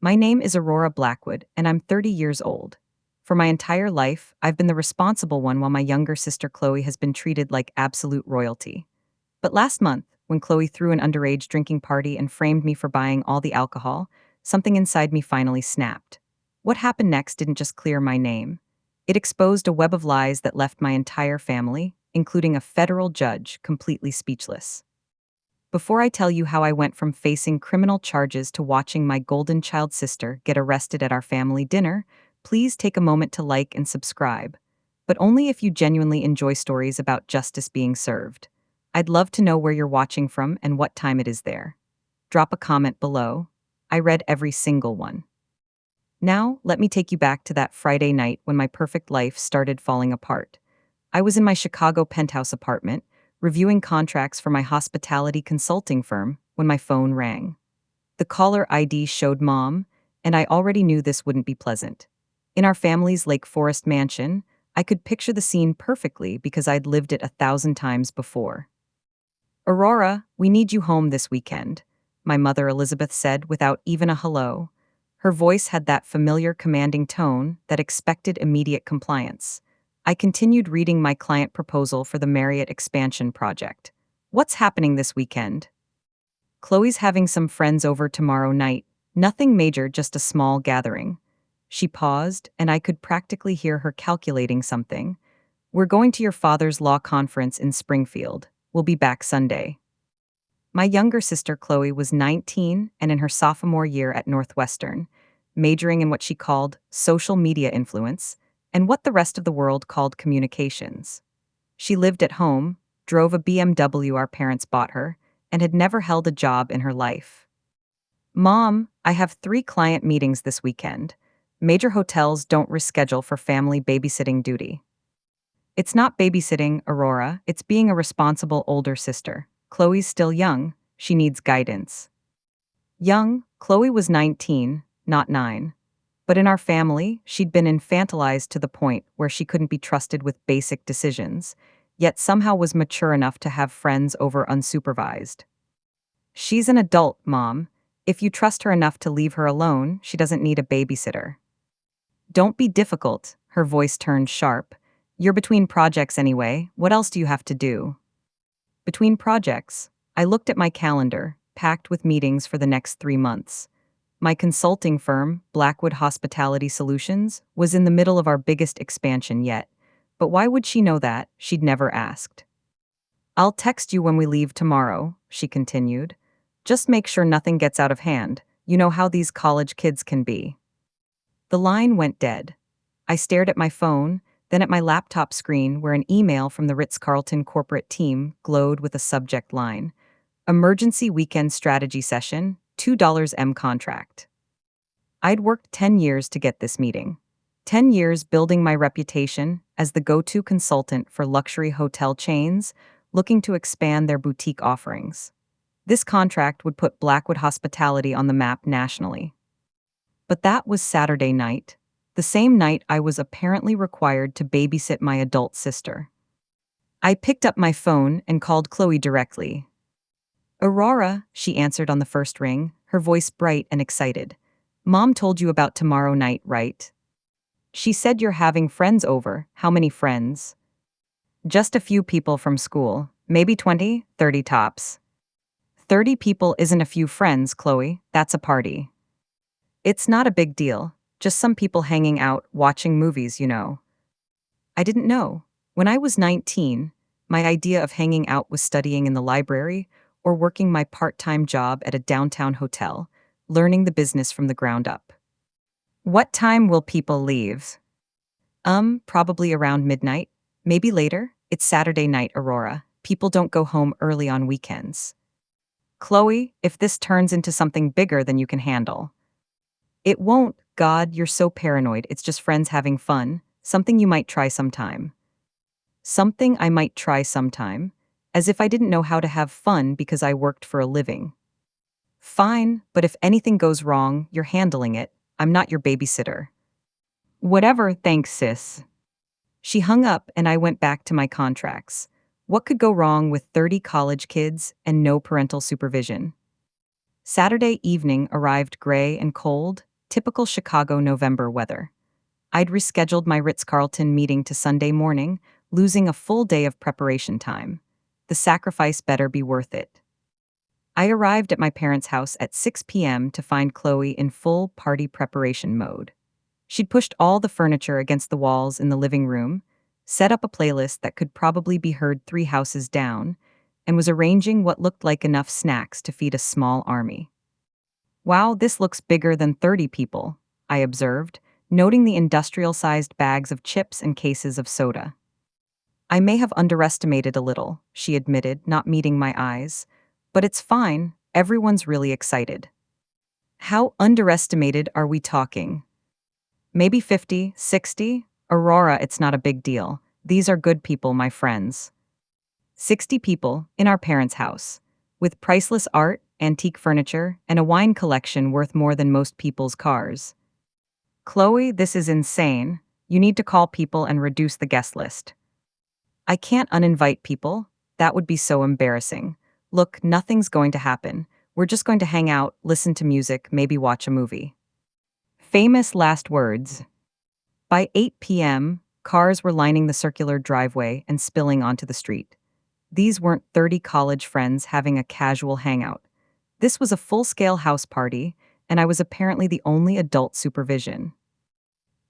My name is Aurora Blackwood, and I'm 30 years old. For my entire life, I've been the responsible one while my younger sister Chloe has been treated like absolute royalty. But last month, when Chloe threw an underage drinking party and framed me for buying all the alcohol, something inside me finally snapped. What happened next didn't just clear my name. It exposed a web of lies that left my entire family, including a federal judge, completely speechless. Before I tell you how I went from facing criminal charges to watching my golden child sister get arrested at our family dinner, please take a moment to like and subscribe. But only if you genuinely enjoy stories about justice being served. I'd love to know where you're watching from and what time it is there. Drop a comment below. I read every single one. Now, let me take you back to that Friday night when my perfect life started falling apart. I was in my Chicago penthouse apartment, reviewing contracts for my hospitality consulting firm, when my phone rang. The caller ID showed Mom, and I already knew this wouldn't be pleasant. In our family's Lake Forest mansion, I could picture the scene perfectly because I'd lived it 1,000 times before. "Aurora, we need you home this weekend," my mother Elizabeth said without even a hello. Her voice had that familiar commanding tone that expected immediate compliance. I continued reading my client proposal for the Marriott expansion project. "What's happening this weekend?" "Chloe's having some friends over tomorrow night. Nothing major, just a small gathering." She paused, and I could practically hear her calculating something. "We're going to your father's law conference in Springfield. We'll be back Sunday." My younger sister Chloe was 19 and in her sophomore year at Northwestern, majoring in what she called social media influence and what the rest of the world called communications. She lived at home, drove a BMW our parents bought her, and had never held a job in her life. "Mom, I have 3 client meetings this weekend. Major hotels don't reschedule for family babysitting duty." "It's not babysitting, Aurora, it's being a responsible older sister. Chloe's still young, she needs guidance." Young, Chloe was 19, not 9. But in our family, she'd been infantilized to the point where she couldn't be trusted with basic decisions, yet somehow was mature enough to have friends over unsupervised. "She's an adult, Mom. If you trust her enough to leave her alone, she doesn't need a babysitter." "Don't be difficult," her voice turned sharp. "You're between projects anyway, what else do you have to do?" Between projects, I looked at my calendar, packed with meetings for the next 3 months. My consulting firm, Blackwood Hospitality Solutions, was in the middle of our biggest expansion yet. But why would she know that? She'd never asked. "I'll text you when we leave tomorrow," she continued. "Just make sure nothing gets out of hand. You know how these college kids can be." The line went dead. I stared at my phone, then at my laptop screen where an email from the Ritz-Carlton corporate team glowed with a subject line: "Emergency Weekend Strategy Session, $2 M contract." I'd worked 10 years to get this meeting. 10 years building my reputation as the go-to consultant for luxury hotel chains looking to expand their boutique offerings. This contract would put Blackwood Hospitality on the map nationally. But that was Saturday night, the same night I was apparently required to babysit my adult sister. I picked up my phone and called Chloe directly. "Aurora," she answered on the first ring, her voice bright and excited. "Mom told you about tomorrow night, right?" "She said you're having friends over. How many friends?" "Just a few people from school. Maybe 20, 30 tops." "30 people isn't a few friends, Chloe. That's a party." "It's not a big deal. Just some people hanging out, watching movies, you know." I didn't know. When I was 19, my idea of hanging out was studying in the library or working my part-time job at a downtown hotel, learning the business from the ground up. "What time will people leave?" Probably around midnight. Maybe later. It's Saturday night, Aurora. People don't go home early on weekends." "Chloe, if this turns into something bigger than you can handle." "It won't. God, you're so paranoid. It's just friends having fun. Something you might try sometime." Something I might try sometime? As if I didn't know how to have fun because I worked for a living. "Fine, but if anything goes wrong, you're handling it. I'm not your babysitter." "Whatever, thanks, sis." She hung up and I went back to my contracts. What could go wrong with 30 college kids and no parental supervision? Saturday evening arrived gray and cold, Typical Chicago November weather. I'd rescheduled my Ritz-Carlton meeting to Sunday morning, losing a full day of preparation time. The sacrifice better be worth it. I arrived at my parents' house at 6 p.m. to find Chloe in full party preparation mode. She'd pushed all the furniture against the walls in the living room, set up a playlist that could probably be heard 3 houses down, and was arranging what looked like enough snacks to feed a small army. Wow, this looks bigger than 30 people, I observed, noting the industrial-sized bags of chips and cases of soda. I may have underestimated a little, she admitted, not meeting my eyes. But it's fine, everyone's really excited. How underestimated are we talking? Maybe 50, 60? Aurora, it's not a big deal. These are good people, my friends. 60 people, in our parents' house, with priceless art, antique furniture, and a wine collection worth more than most people's cars. Chloe, this is insane. You need to call people and reduce the guest list. I can't uninvite people. That would be so embarrassing. Look, nothing's going to happen. We're just going to hang out, listen to music, maybe watch a movie. Famous last words. By 8 p.m., cars were lining the circular driveway and spilling onto the street. These weren't 30 college friends having a casual hangout. This was a full-scale house party, and I was apparently the only adult supervision.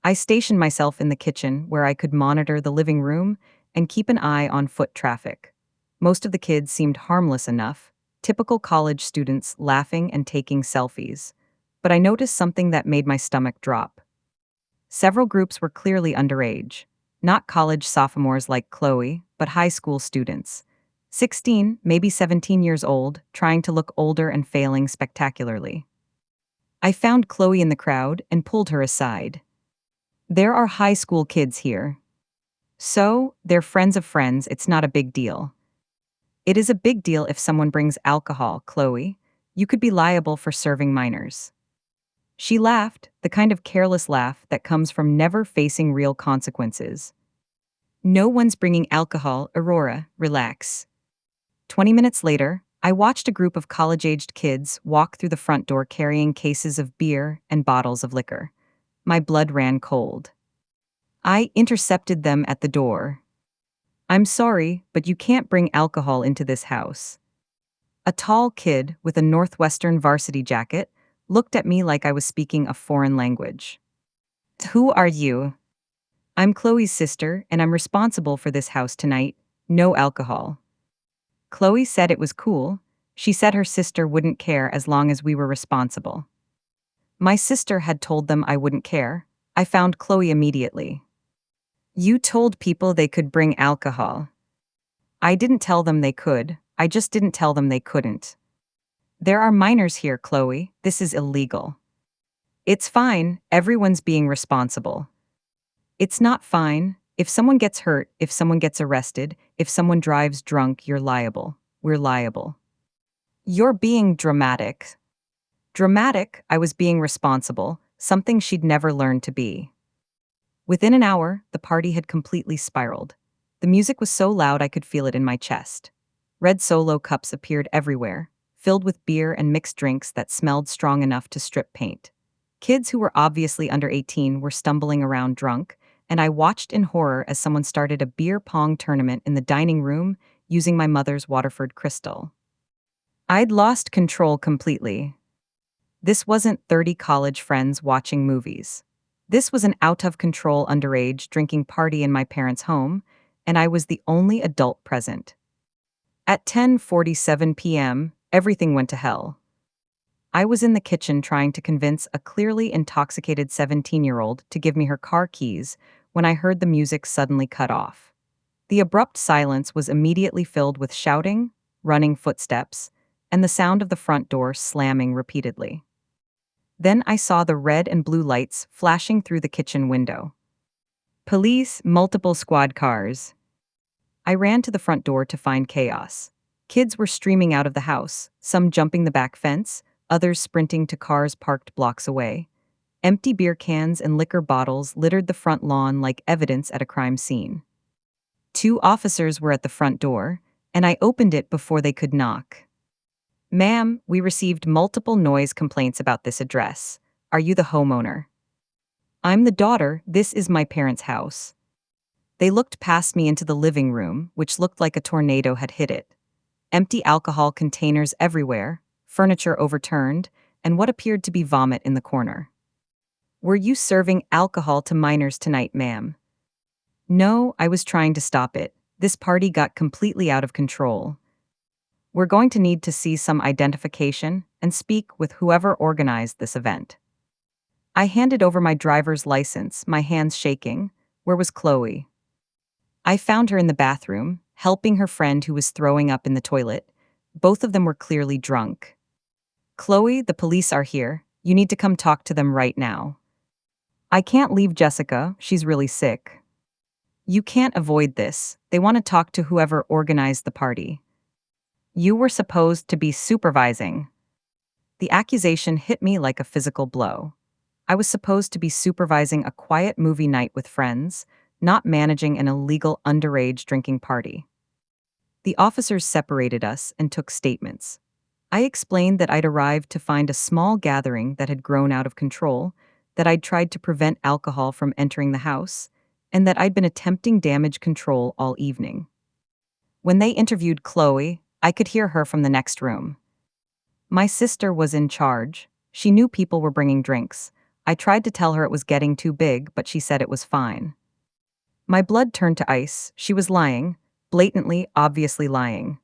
I stationed myself in the kitchen where I could monitor the living room and keep an eye on foot traffic. Most of the kids seemed harmless enough, typical college students laughing and taking selfies. But I noticed something that made my stomach drop. Several groups were clearly underage. Not college sophomores like Chloe, but high school students. 16, maybe 17 years old, trying to look older and failing spectacularly. I found Chloe in the crowd and pulled her aside. There are high school kids here. So, they're friends of friends, it's not a big deal. It is a big deal if someone brings alcohol, Chloe. You could be liable for serving minors. She laughed, the kind of careless laugh that comes from never facing real consequences. No one's bringing alcohol, Aurora, relax. 20 minutes later, I watched a group of college-aged kids walk through the front door carrying cases of beer and bottles of liquor. My blood ran cold. I intercepted them at the door. I'm sorry, but you can't bring alcohol into this house. A tall kid with a Northwestern varsity jacket looked at me like I was speaking a foreign language. Who are you? I'm Chloe's sister, and I'm responsible for this house tonight. No alcohol. Chloe said it was cool. She said her sister wouldn't care as long as we were responsible. My sister had told them I wouldn't care. I found Chloe immediately. You told people they could bring alcohol. I didn't tell them they could, I just didn't tell them they couldn't. There are minors here, Chloe, this is illegal. It's fine, everyone's being responsible. It's not fine. If someone gets hurt, if someone gets arrested, if someone drives drunk, you're liable. We're liable. You're being dramatic. Dramatic, I was being responsible, something she'd never learned to be. Within an hour, the party had completely spiraled. The music was so loud I could feel it in my chest. Red Solo cups appeared everywhere, filled with beer and mixed drinks that smelled strong enough to strip paint. Kids who were obviously under 18 were stumbling around drunk, and I watched in horror as someone started a beer pong tournament in the dining room using my mother's Waterford crystal. I'd lost control completely. This wasn't 30 college friends watching movies. This was an out-of-control underage drinking party in my parents' home, and I was the only adult present. At 10:47 p.m., everything went to hell. I was in the kitchen trying to convince a clearly intoxicated 17-year-old to give me her car keys when I heard the music suddenly cut off. The abrupt silence was immediately filled with shouting, running footsteps, and the sound of the front door slamming repeatedly. Then I saw the red and blue lights flashing through the kitchen window. Police, multiple squad cars. I ran to the front door to find chaos. Kids were streaming out of the house, some jumping the back fence, others sprinting to cars parked blocks away. Empty beer cans and liquor bottles littered the front lawn like evidence at a crime scene. 2 officers were at the front door, and I opened it before they could knock. Ma'am, we received multiple noise complaints about this address. Are you the homeowner? I'm the daughter, this is my parents' house. They looked past me into the living room, which looked like a tornado had hit it. Empty alcohol containers everywhere, furniture overturned, and what appeared to be vomit in the corner. Were you serving alcohol to minors tonight, ma'am? No, I was trying to stop it. This party got completely out of control. We're going to need to see some identification and speak with whoever organized this event. I handed over my driver's license, my hands shaking. Where was Chloe? I found her in the bathroom, helping her friend who was throwing up in the toilet. Both of them were clearly drunk. Chloe, the police are here. You need to come talk to them right now. I can't leave Jessica, she's really sick. You can't avoid this. They want to talk to whoever organized the party. You were supposed to be supervising. The accusation hit me like a physical blow. I was supposed to be supervising a quiet movie night with friends, not managing an illegal underage drinking party. The officers separated us and took statements. I explained that I'd arrived to find a small gathering that had grown out of control, that I'd tried to prevent alcohol from entering the house, and that I'd been attempting damage control all evening. When they interviewed Chloe, I could hear her from the next room. My sister was in charge. She knew people were bringing drinks. I tried to tell her it was getting too big, but she said it was fine. My blood turned to ice. She was lying, blatantly, obviously lying.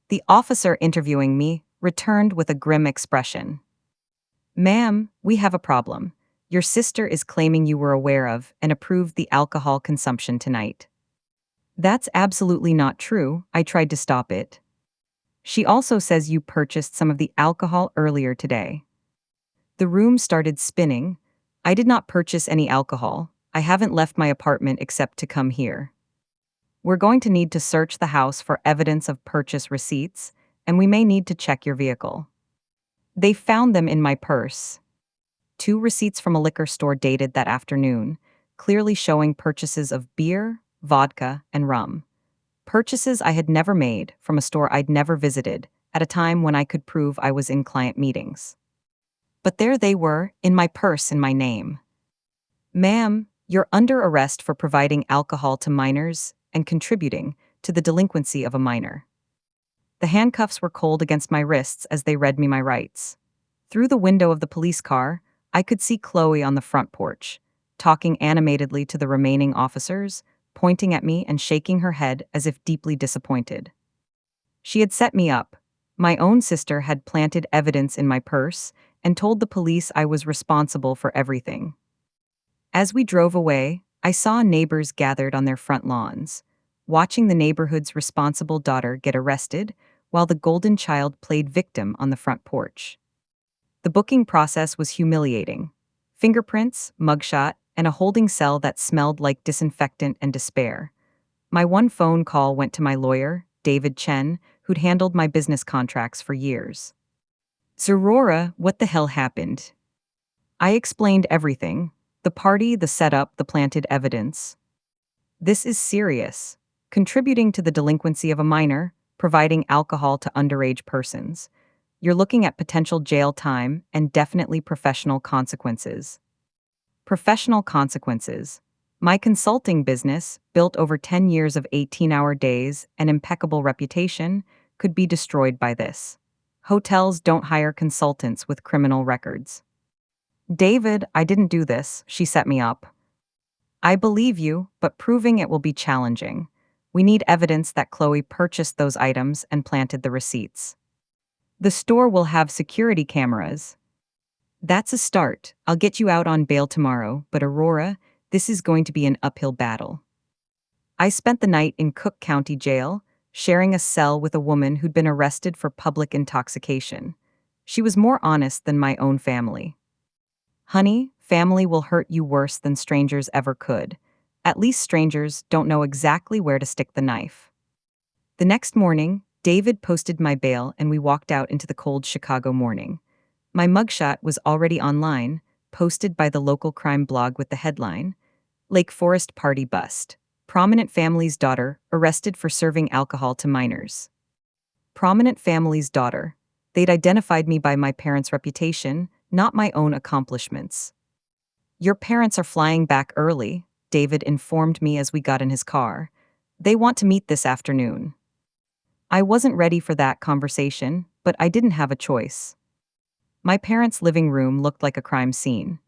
The officer interviewing me returned with a grim expression. Ma'am, we have a problem. Your sister is claiming you were aware of and approved the alcohol consumption tonight. That's absolutely not true. I tried to stop it. She also says you purchased some of the alcohol earlier today. The room started spinning. I did not purchase any alcohol. I haven't left my apartment except to come here. We're going to need to search the house for evidence of purchase receipts, and we may need to check your vehicle. They found them in my purse. 2 receipts from a liquor store dated that afternoon, clearly showing purchases of beer, vodka, and rum. Purchases I had never made from a store I'd never visited at a time when I could prove I was in client meetings. But there they were, in my purse in my name. Ma'am, you're under arrest for providing alcohol to minors and contributing to the delinquency of a minor. The handcuffs were cold against my wrists as they read me my rights. Through the window of the police car, I could see Chloe on the front porch, talking animatedly to the remaining officers, pointing at me and shaking her head as if deeply disappointed. She had set me up. My own sister had planted evidence in my purse and told the police I was responsible for everything. As we drove away, I saw neighbors gathered on their front lawns, watching the neighborhood's responsible daughter get arrested while the golden child played victim on the front porch. The booking process was humiliating. Fingerprints, mugshot, and a holding cell that smelled like disinfectant and despair. My one phone call went to my lawyer, David Chen, who'd handled my business contracts for years. Aurora, what the hell happened? I explained everything. The party, the setup, the planted evidence. This is serious. Contributing to the delinquency of a minor, providing alcohol to underage persons. You're looking at potential jail time and definitely professional consequences. Professional consequences. My consulting business, built over 10 years of 18-hour days and impeccable reputation, could be destroyed by this. Hotels don't hire consultants with criminal records. David, I didn't do this, she set me up. I believe you, but proving it will be challenging. We need evidence that Chloe purchased those items and planted the receipts. The store will have security cameras. That's a start. I'll get you out on bail tomorrow, but Aurora, this is going to be an uphill battle. I spent the night in Cook County Jail, sharing a cell with a woman who'd been arrested for public intoxication. She was more honest than my own family. Honey, family will hurt you worse than strangers ever could. At least strangers don't know exactly where to stick the knife. The next morning, David posted my bail and we walked out into the cold Chicago morning. My mugshot was already online, posted by the local crime blog with the headline, Lake Forest Party Bust. Prominent family's daughter arrested for serving alcohol to minors. Prominent family's daughter. They'd identified me by my parents' reputation, not my own accomplishments. Your parents are flying back early, David informed me as we got in his car. They want to meet this afternoon. I wasn't ready for that conversation, but I didn't have a choice. My parents' living room looked like a crime scene.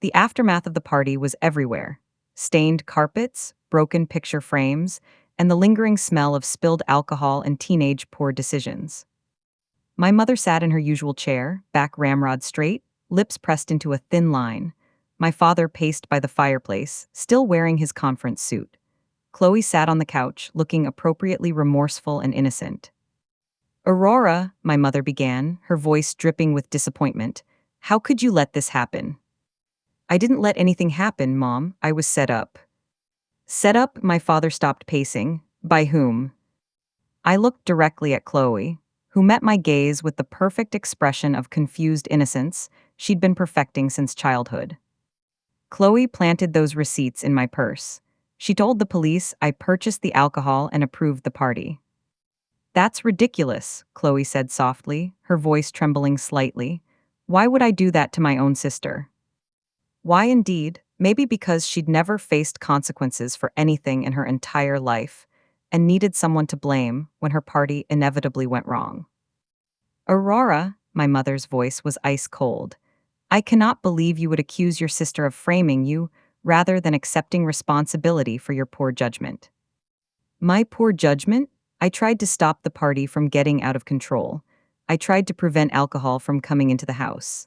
The aftermath of the party was everywhere: stained carpets, broken picture frames, and the lingering smell of spilled alcohol and teenage poor decisions. My mother sat in her usual chair, back ramrod straight, lips pressed into a thin line. My father paced by the fireplace, still wearing his conference suit. Chloe sat on the couch, looking appropriately remorseful and innocent. Aurora, my mother began, her voice dripping with disappointment. How could you let this happen? I didn't let anything happen, Mom. I was set up. Set up? My father stopped pacing. By whom? I looked directly at Chloe, who met my gaze with the perfect expression of confused innocence she'd been perfecting since childhood. Chloe planted those receipts in my purse. She told the police I purchased the alcohol and approved the party. That's ridiculous, Chloe said softly, her voice trembling slightly. Why would I do that to my own sister? Why indeed? Maybe because she'd never faced consequences for anything in her entire life and needed someone to blame when her party inevitably went wrong. Aurora, my mother's voice was ice cold. I cannot believe you would accuse your sister of framing you rather than accepting responsibility for your poor judgment. My poor judgment? I tried to stop the party from getting out of control. I tried to prevent alcohol from coming into the house.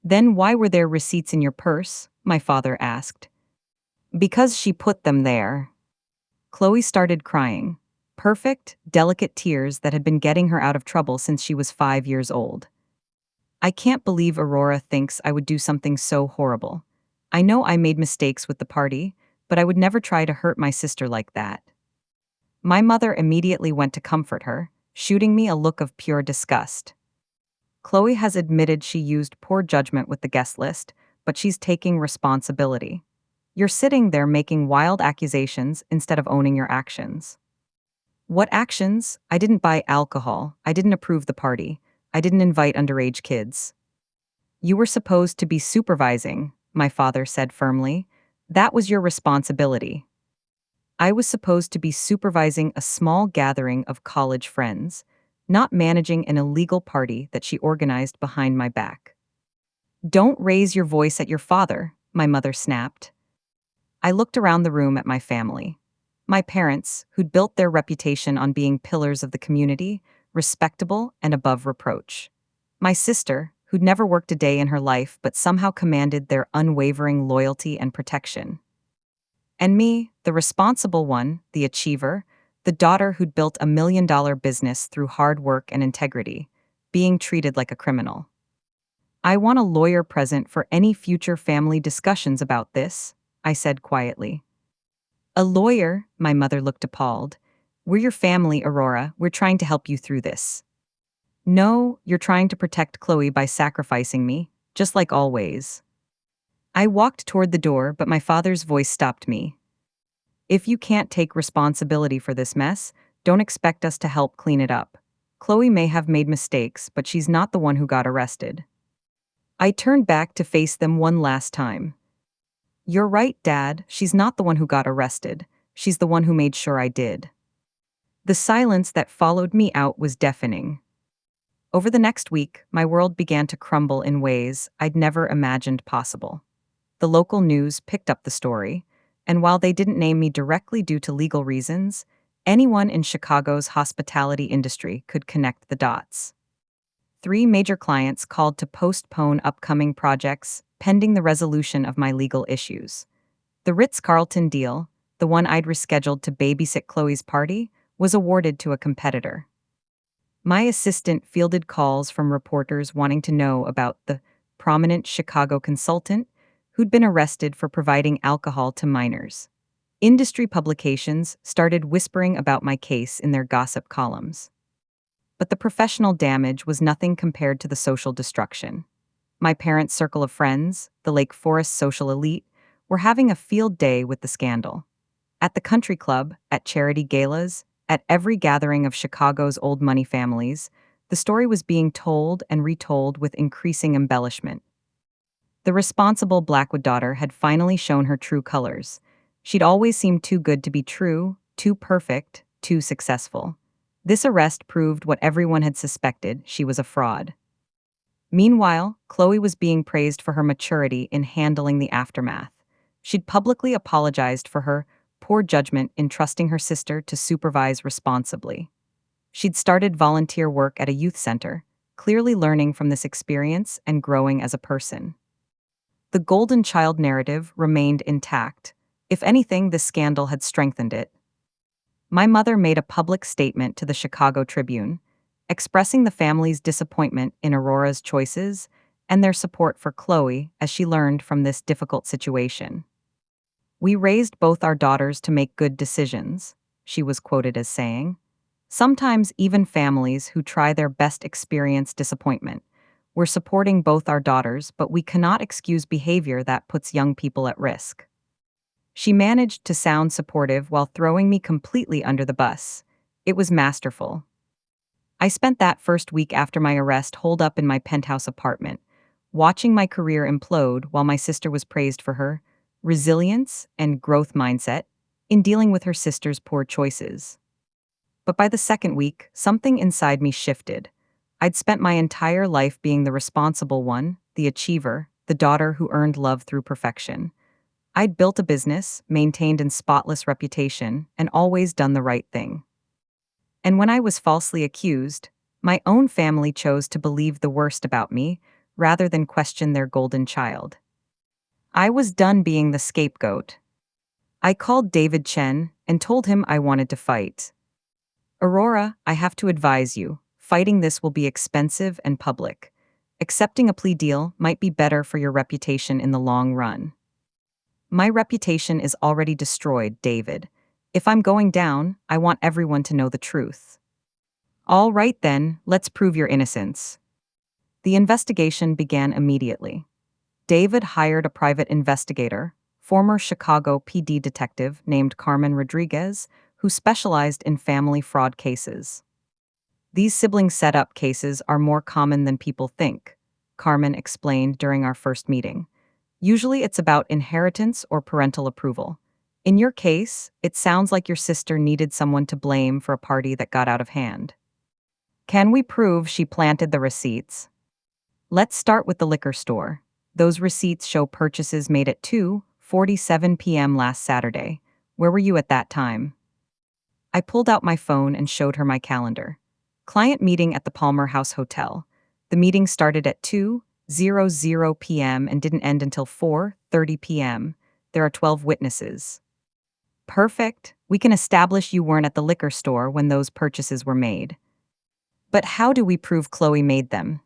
Then why were there receipts in your purse? My father asked. Because she put them there. Chloe started crying. Perfect, delicate tears that had been getting her out of trouble since she was 5 years old. I can't believe Aurora thinks I would do something so horrible. I know I made mistakes with the party, but I would never try to hurt my sister like that. My mother immediately went to comfort her, shooting me a look of pure disgust. Chloe has admitted she used poor judgment with the guest list, but she's taking responsibility. You're sitting there making wild accusations instead of owning your actions. What actions? I didn't buy alcohol. I didn't approve the party. I didn't invite underage kids. You were supposed to be supervising, my father said firmly. That was your responsibility. I was supposed to be supervising a small gathering of college friends, not managing an illegal party that she organized behind my back. Don't raise your voice at your father, my mother snapped. I looked around the room at my family. My parents, who'd built their reputation on being pillars of the community, respectable and above reproach. My sister, who'd never worked a day in her life but somehow commanded their unwavering loyalty and protection. And me, the responsible one, the achiever, the daughter who'd built $1 million business through hard work and integrity, being treated like a criminal. I want a lawyer present for any future family discussions about this, I said quietly. A lawyer? My mother looked appalled. We're your family, Aurora. We're trying to help you through this. No, you're trying to protect Chloe by sacrificing me, just like always. I walked toward the door, but my father's voice stopped me. If you can't take responsibility for this mess, don't expect us to help clean it up. Chloe may have made mistakes, but she's not the one who got arrested. I turned back to face them one last time. You're right, Dad. She's not the one who got arrested. She's the one who made sure I did. The silence that followed me out was deafening. Over the next week, my world began to crumble in ways I'd never imagined possible. The local news picked up the story, and while they didn't name me directly due to legal reasons, anyone in Chicago's hospitality industry could connect the dots. 3 major clients called to postpone upcoming projects pending the resolution of my legal issues. The Ritz-Carlton deal, the one I'd rescheduled to babysit Chloe's party, was awarded to a competitor. My assistant fielded calls from reporters wanting to know about the prominent Chicago consultant who'd been arrested for providing alcohol to minors. Industry publications started whispering about my case in their gossip columns. But the professional damage was nothing compared to the social destruction. My parents' circle of friends, the Lake Forest social elite, were having a field day with the scandal. At the country club, at charity galas, at every gathering of Chicago's old money families, the story was being told and retold with increasing embellishment. The responsible Blackwood daughter had finally shown her true colors. She'd always seemed too good to be true, too perfect, too successful. This arrest proved what everyone had suspected: she was a fraud. Meanwhile, Chloe was being praised for her maturity in handling the aftermath. She'd publicly apologized for her poor judgment in trusting her sister to supervise responsibly. She'd started volunteer work at a youth center, clearly learning from this experience and growing as a person. The golden child narrative remained intact. If anything, this scandal had strengthened it. My mother made a public statement to the Chicago Tribune, expressing the family's disappointment in Aurora's choices and their support for Chloe as she learned from this difficult situation. "We raised both our daughters to make good decisions," she was quoted as saying. "Sometimes even families who try their best experience disappointment. We're supporting both our daughters, but we cannot excuse behavior that puts young people at risk." She managed to sound supportive while throwing me completely under the bus. It was masterful. I spent that first week after my arrest holed up in my penthouse apartment, watching my career implode while my sister was praised for her resilience and growth mindset in dealing with her sister's poor choices. But by the second week, something inside me shifted. I'd spent my entire life being the responsible one, the achiever, the daughter who earned love through perfection. I'd built a business, maintained a spotless reputation, and always done the right thing. And when I was falsely accused, my own family chose to believe the worst about me rather than question their golden child. I was done being the scapegoat. I called David Chen and told him I wanted to fight. "Aurora, I have to advise you, fighting this will be expensive and public. Accepting a plea deal might be better for your reputation in the long run." "My reputation is already destroyed, David. If I'm going down, I want everyone to know the truth." "All right then, let's prove your innocence." The investigation began immediately. David hired a private investigator, former Chicago PD detective named Carmen Rodriguez, who specialized in family fraud cases. "These sibling setup cases are more common than people think," Carmen explained during our first meeting. "Usually it's about inheritance or parental approval. In your case, it sounds like your sister needed someone to blame for a party that got out of hand. Can we prove she planted the receipts?" "Let's start with the liquor store. Those receipts show purchases made at 2:47 p.m. last Saturday. Where were you at that time?" I pulled out my phone and showed her my calendar. "Client meeting at the Palmer House Hotel. The meeting started at 2:00 p.m. and didn't end until 4:30 p.m. There are 12 witnesses." "Perfect. We can establish you weren't at the liquor store when those purchases were made." "But how do we prove Chloe made them?"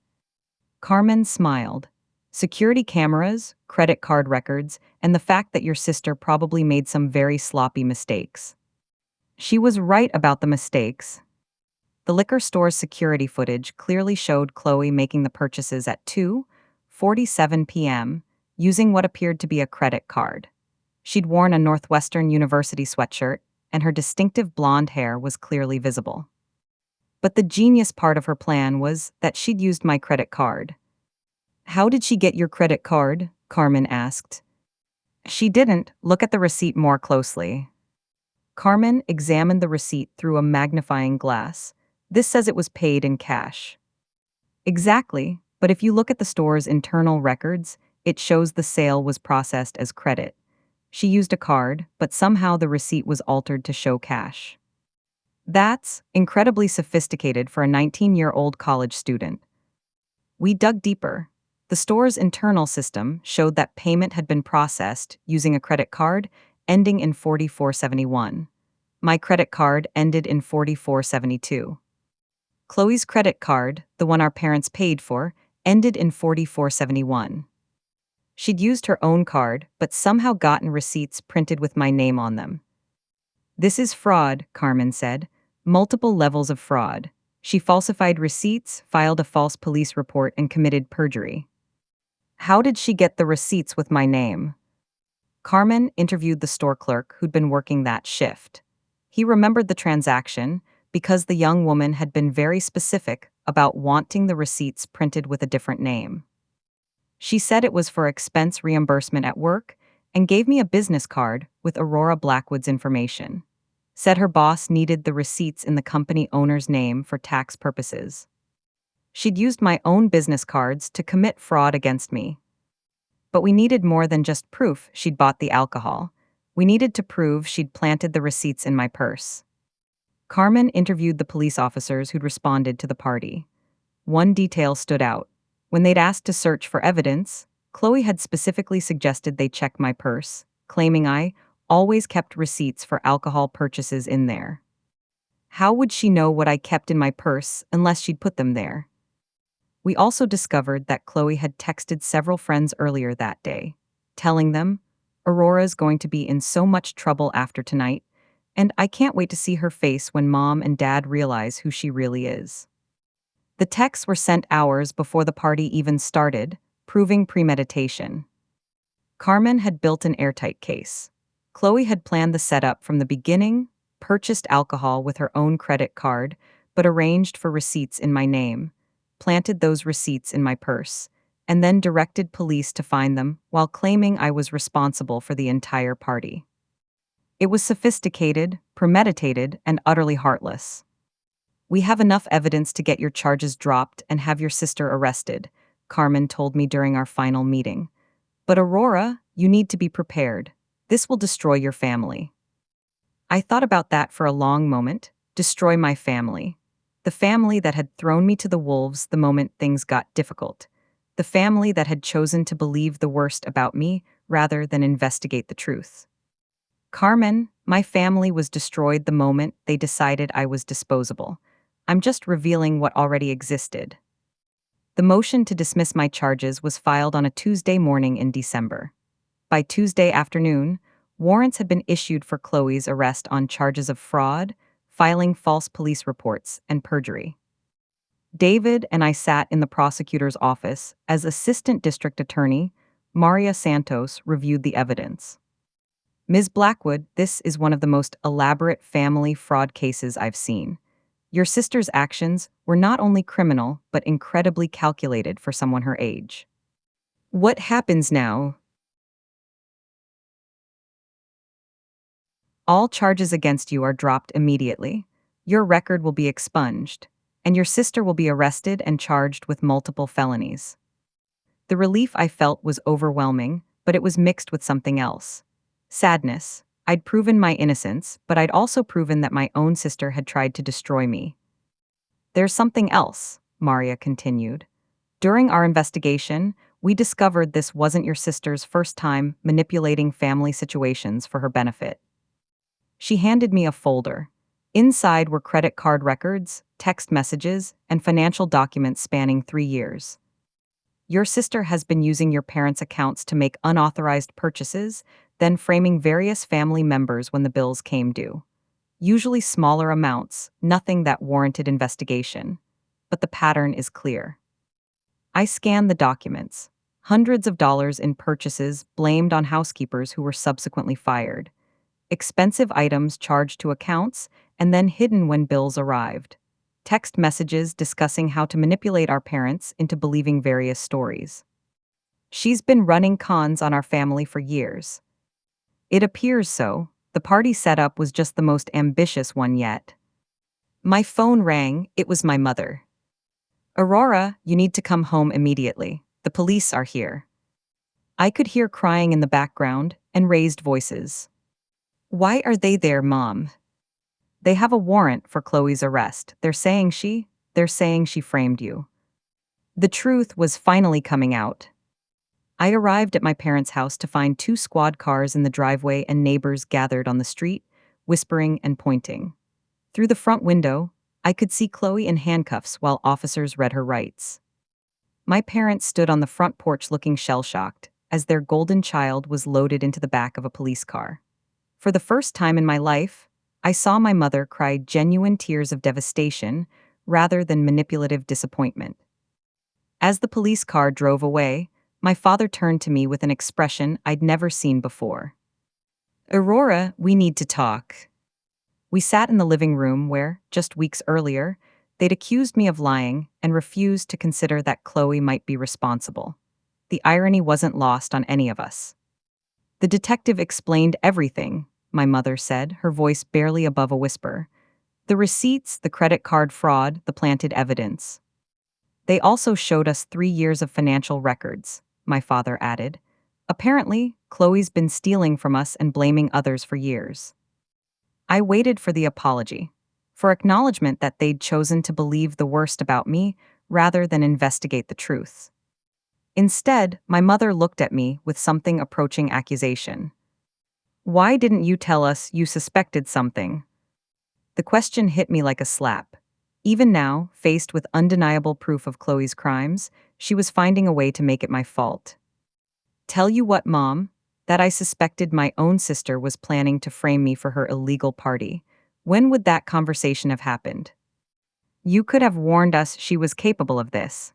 Carmen smiled. "Security cameras, credit card records, and the fact that your sister probably made some very sloppy mistakes." She was right about the mistakes. The liquor store's security footage clearly showed Chloe making the purchases at 2:47 p.m., using what appeared to be a credit card. She'd worn a Northwestern University sweatshirt, and her distinctive blonde hair was clearly visible. But the genius part of her plan was that she'd used my credit card. "How did she get your credit card?" Carmen asked. "She didn't. Look at the receipt more closely." Carmen examined the receipt through a magnifying glass. "This says it was paid in cash." "Exactly, but if you look at the store's internal records, it shows the sale was processed as credit. She used a card, but somehow the receipt was altered to show cash." That's incredibly sophisticated for a 19-year-old college student. We dug deeper. The store's internal system showed that payment had been processed using a credit card ending in 4471. My credit card ended in 4472. Chloe's credit card, the one our parents paid for, ended in 4471. She'd used her own card, but somehow gotten receipts printed with my name on them. "This is fraud," Carmen said. "Multiple levels of fraud. She falsified receipts, filed a false police report, and committed perjury." "How did she get the receipts with my name?" Carmen interviewed the store clerk who'd been working that shift. He remembered the transaction because the young woman had been very specific about wanting the receipts printed with a different name. She said it was for expense reimbursement at work and gave me a business card with Aurora Blackwood's information. Said her boss needed the receipts in the company owner's name for tax purposes. She'd used my own business cards to commit fraud against me. But we needed more than just proof she'd bought the alcohol. We needed to prove she'd planted the receipts in my purse. Carmen interviewed the police officers who'd responded to the party. One detail stood out. When they'd asked to search for evidence, Chloe had specifically suggested they check my purse, claiming I always kept receipts for alcohol purchases in there. How would she know what I kept in my purse unless she'd put them there? We also discovered that Chloe had texted several friends earlier that day, telling them, Aurora's going to be in so much trouble after tonight, and I can't wait to see her face when Mom and Dad realize who she really is. The texts were sent hours before the party even started, proving premeditation. Carmen had built an airtight case. Chloe had planned the setup from the beginning, purchased alcohol with her own credit card, but arranged for receipts in my name, planted those receipts in my purse, and then directed police to find them while claiming I was responsible for the entire party. It was sophisticated, premeditated, and utterly heartless. We have enough evidence to get your charges dropped and have your sister arrested, Carmen told me during our final meeting. But Aurora, you need to be prepared. This will destroy your family. I thought about that for a long moment. Destroy my family. The family that had thrown me to the wolves the moment things got difficult. The family that had chosen to believe the worst about me rather than investigate the truth. Carmen, my family was destroyed the moment they decided I was disposable. I'm just revealing what already existed. The motion to dismiss my charges was filed on a Tuesday morning in December. By Tuesday afternoon, warrants had been issued for Chloe's arrest on charges of fraud, filing false police reports, and perjury. David and I sat in the prosecutor's office as Assistant District Attorney Maria Santos reviewed the evidence. Ms. Blackwood, this is one of the most elaborate family fraud cases I've seen. Your sister's actions were not only criminal, but incredibly calculated for someone her age. What happens now? All charges against you are dropped immediately. Your record will be expunged, and your sister will be arrested and charged with multiple felonies. The relief I felt was overwhelming, but it was mixed with something else. Sadness. I'd proven my innocence, but I'd also proven that my own sister had tried to destroy me. There's something else, Maria continued. During our investigation, we discovered this wasn't your sister's first time manipulating family situations for her benefit. She handed me a folder. Inside were credit card records, text messages, and financial documents spanning 3 years. Your sister has been using your parents' accounts to make unauthorized purchases, then framing various family members when the bills came due. Usually smaller amounts, nothing that warranted investigation. But the pattern is clear. I scanned the documents. Hundreds of dollars in purchases blamed on housekeepers who were subsequently fired. Expensive items charged to accounts and then hidden when bills arrived. Text messages discussing how to manipulate our parents into believing various stories. She's been running cons on our family for years. It appears so. The party setup was just the most ambitious one yet. My phone rang. It was my mother. Aurora, you need to come home immediately. The police are here. I could hear crying in the background and raised voices. Why are they there, Mom? They have a warrant for Chloe's arrest. They're saying she framed you. The truth was finally coming out. I arrived at my parents' house to find 2 squad cars in the driveway and neighbors gathered on the street, whispering and pointing. Through the front window, I could see Chloe in handcuffs while officers read her rights. My parents stood on the front porch looking shell-shocked as their golden child was loaded into the back of a police car. For the first time in my life, I saw my mother cry genuine tears of devastation rather than manipulative disappointment. As the police car drove away, my father turned to me with an expression I'd never seen before. Aurora, we need to talk. We sat in the living room where, just weeks earlier, they'd accused me of lying and refused to consider that Chloe might be responsible. the irony wasn't lost on any of us. The detective explained everything, my mother said, her voice barely above a whisper. The receipts, the credit card fraud, the planted evidence. They also showed us 3 years of financial records, my father added. Apparently, Chloe's been stealing from us and blaming others for years. I waited for the apology, for acknowledgement that they'd chosen to believe the worst about me rather than investigate the truth. Instead, my mother looked at me with something approaching accusation. Why didn't you tell us you suspected something? The question hit me like a slap. Even now, faced with undeniable proof of Chloe's crimes, she was finding a way to make it my fault. Tell you what, Mom, that I suspected my own sister was planning to frame me for her illegal party. When would that conversation have happened? You could have warned us she was capable of this.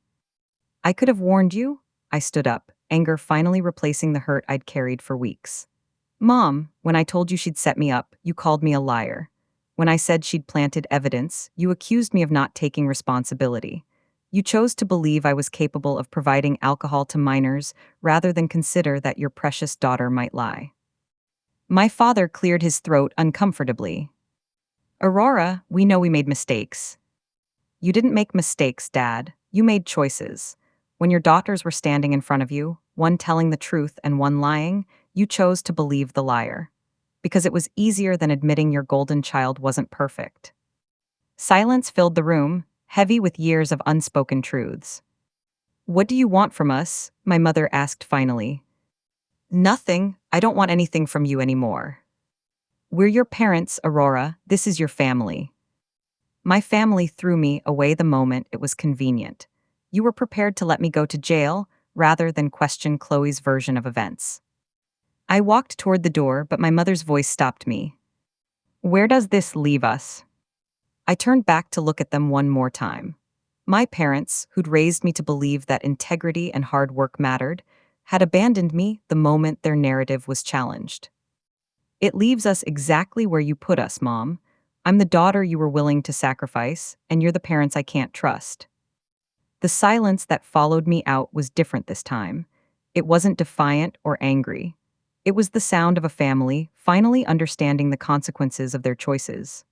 I could have warned you? I stood up, anger finally replacing the hurt I'd carried for weeks. Mom, when I told you she'd set me up, you called me a liar. When I said she'd planted evidence, you accused me of not taking responsibility. You chose to believe I was capable of providing alcohol to minors rather than consider that your precious daughter might lie. My father cleared his throat uncomfortably. Aurora, we know we made mistakes. You didn't make mistakes, Dad. You made choices. When your daughters were standing in front of you, one telling the truth and one lying, you chose to believe the liar. Because it was easier than admitting your golden child wasn't perfect. Silence filled the room, heavy with years of unspoken truths. What do you want from us? My mother asked finally. Nothing. I don't want anything from you anymore. We're your parents, Aurora. This is your family. My family threw me away the moment it was convenient. You were prepared to let me go to jail rather than question Chloe's version of events. I walked toward the door, but my mother's voice stopped me. Where does this leave us? I turned back to look at them one more time. My parents, who'd raised me to believe that integrity and hard work mattered, had abandoned me the moment their narrative was challenged. It leaves us exactly where you put us, Mom. I'm the daughter you were willing to sacrifice, and you're the parents I can't trust. The silence that followed me out was different this time. It wasn't defiant or angry. It was the sound of a family finally understanding the consequences of their choices.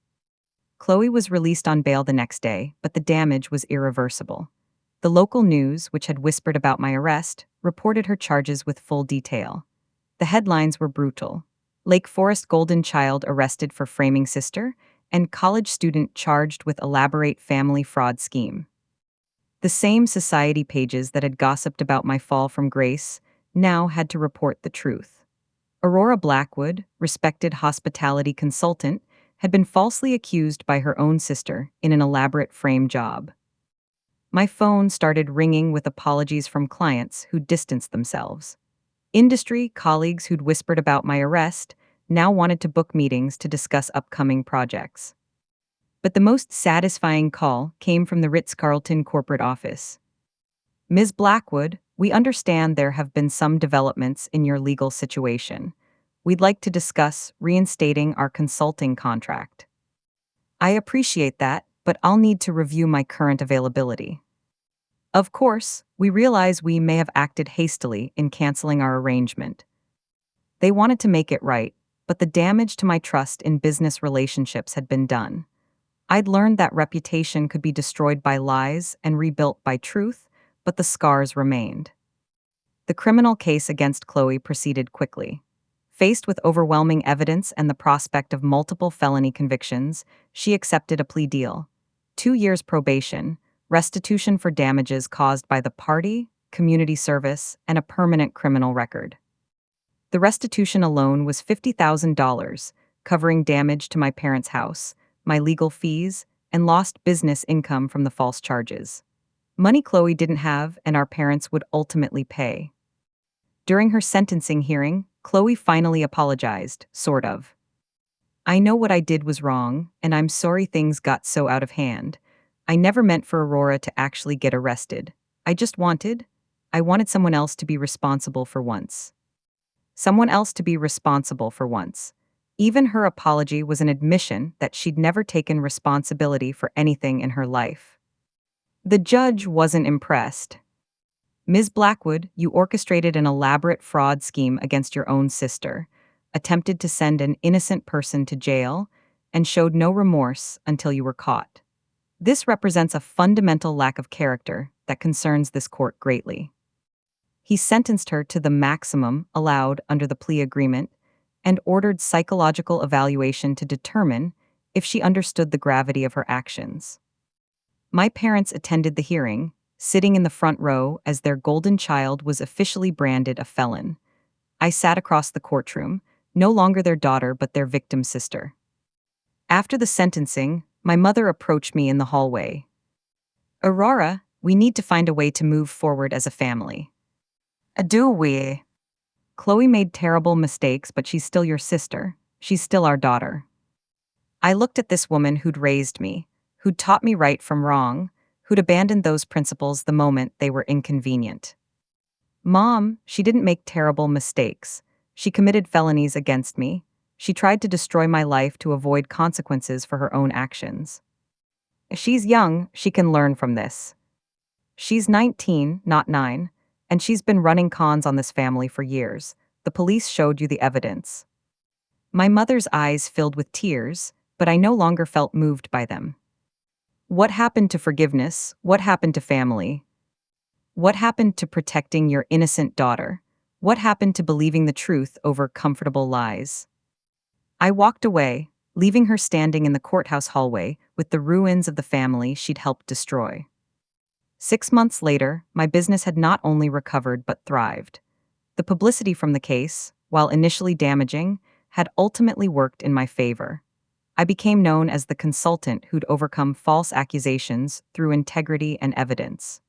Chloe was released on bail the next day, but the damage was irreversible. The local news, which had whispered about my arrest, reported her charges with full detail. The headlines were brutal. Lake Forest golden child arrested for framing sister, and college student charged with elaborate family fraud scheme. The same society pages that had gossiped about my fall from grace now had to report the truth. Aurora Blackwood, respected hospitality consultant, had been falsely accused by her own sister in an elaborate frame job. My phone started ringing with apologies from clients who distanced themselves. Industry colleagues who'd whispered about my arrest now wanted to book meetings to discuss upcoming projects. But the most satisfying call came from the Ritz-Carlton corporate office. Ms. Blackwood, we understand there have been some developments in your legal situation. We'd like to discuss reinstating our consulting contract. I appreciate that, but I'll need to review my current availability. Of course, we realize we may have acted hastily in canceling our arrangement. They wanted to make it right, but the damage to my trust in business relationships had been done. I'd learned that reputation could be destroyed by lies and rebuilt by truth, but the scars remained. The criminal case against Chloe proceeded quickly. Faced with overwhelming evidence and the prospect of multiple felony convictions, she accepted a plea deal. 2 years probation, restitution for damages caused by the party, community service, and a permanent criminal record. The restitution alone was $50,000, covering damage to my parents' house, my legal fees, and lost business income from the false charges. Money Chloe didn't have and our parents would ultimately pay. During her sentencing hearing, Chloe finally apologized, sort of. I know what I did was wrong, and I'm sorry things got so out of hand. I never meant for Aurora to actually get arrested. I wanted someone else to be responsible for once. Someone else to be responsible for once. Even her apology was an admission that she'd never taken responsibility for anything in her life. The judge wasn't impressed. Ms. Blackwood, you orchestrated an elaborate fraud scheme against your own sister, attempted to send an innocent person to jail, and showed no remorse until you were caught. This represents a fundamental lack of character that concerns this court greatly. He sentenced her to the maximum allowed under the plea agreement and ordered psychological evaluation to determine if she understood the gravity of her actions. My parents attended the hearing, sitting in the front row as their golden child was officially branded a felon. I sat across the courtroom, no longer their daughter but their victim sister. After the sentencing, my mother approached me in the hallway. Aurora, we need to find a way to move forward as a family. Do we? Chloe made terrible mistakes, but she's still your sister. She's still our daughter. I looked at this woman who'd raised me, who'd taught me right from wrong, who'd abandoned those principles the moment they were inconvenient. Mom, she didn't make terrible mistakes. She committed felonies against me. She tried to destroy my life to avoid consequences for her own actions. She's young, she can learn from this. She's 19, not 9, and she's been running cons on this family for years. The police showed you the evidence. My mother's eyes filled with tears, but I no longer felt moved by them. What happened to forgiveness? What happened to family? What happened to protecting your innocent daughter? What happened to believing the truth over comfortable lies? I walked away, leaving her standing in the courthouse hallway with the ruins of the family she'd helped destroy. 6 months later, my business had not only recovered but thrived. The publicity from the case, while initially damaging, had ultimately worked in my favor. I became known as the consultant who'd overcome false accusations through integrity and evidence.